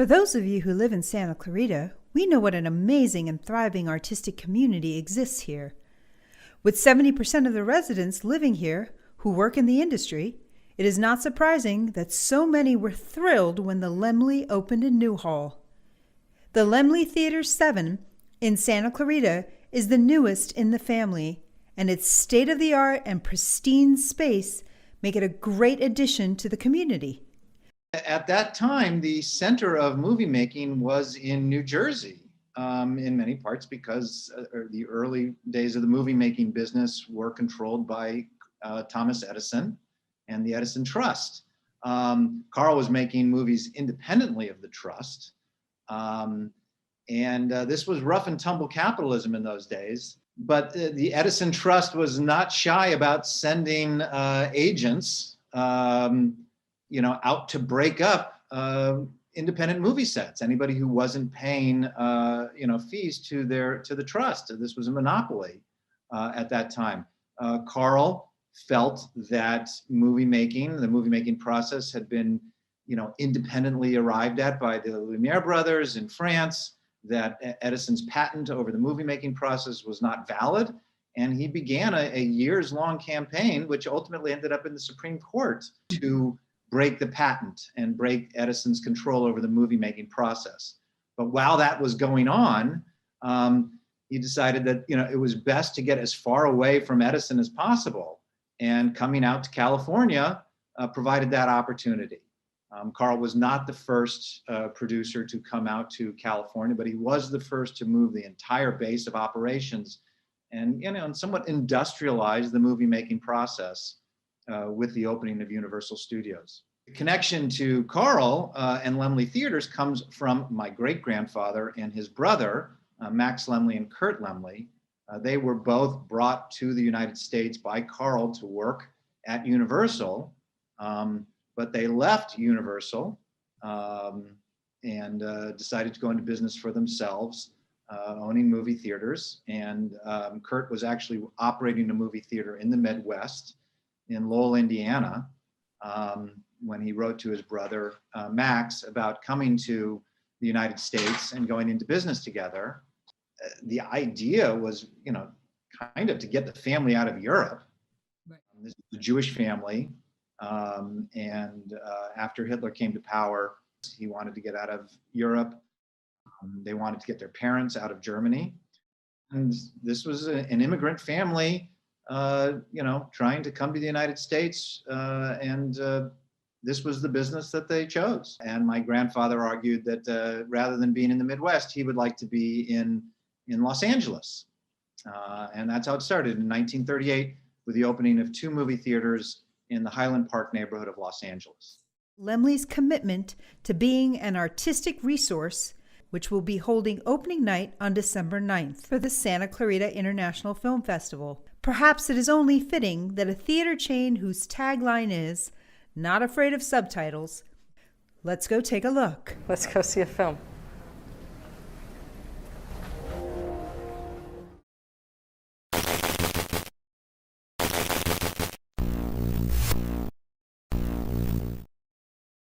For those of you who live in Santa Clarita, we know what an amazing and thriving artistic community exists here. With 70% of the residents living here who work in the industry, it is not surprising that so many were thrilled when the Laemmle opened in Newhall. The Laemmle Theater 7 in Santa Clarita is the newest in the family, and its state-of-the-art and pristine space make it a great addition to the community. At that time, the center of movie making was in New Jersey, in many parts because the early days of the movie making business were controlled by Thomas Edison and the Edison Trust. Carl was making movies independently of the trust. This was rough and tumble capitalism in those days. But the Edison Trust was not shy about sending agents out to break up independent movie sets. Anybody who wasn't paying, fees to the trust. This was a monopoly at that time. Carl felt that the movie making process had been, independently arrived at by the Lumiere brothers in France, that Edison's patent over the movie making process was not valid. And he began a years-long campaign, which ultimately ended up in the Supreme Court, to break the patent and break Edison's control over the movie-making process. But while that was going on, he decided that it was best to get as far away from Edison as possible. And coming out to California provided that opportunity. Carl was not the first producer to come out to California, but he was the first to move the entire base of operations and somewhat industrialize the movie-making process with the opening of Universal Studios. The connection to Carl and Laemmle Theaters comes from my great-grandfather and his brother, Max Laemmle and Kurt Laemmle. They were both brought to the United States by Carl to work at Universal, but they left Universal and decided to go into business for themselves, owning movie theaters. And Kurt was actually operating a movie theater in the Midwest, in Lowell, Indiana, when he wrote to his brother, Max, about coming to the United States and going into business together. The idea was, kind of to get the family out of Europe. Right. This is a Jewish family. After Hitler came to power, he wanted to get out of Europe. They wanted to get their parents out of Germany. And this was an immigrant family trying to come to the United States, this was the business that they chose. And my grandfather argued that rather than being in the Midwest, he would like to be in Los Angeles. And that's how it started in 1938 with the opening of 2 movie theaters in the Highland Park neighborhood of Los Angeles. Laemmle's commitment to being an artistic resource, which will be holding opening night on December 9th for the Santa Clarita International Film Festival. Perhaps it is only fitting that a theater chain whose tagline is, "Not afraid of subtitles." Let's go take a look. Let's go see a film.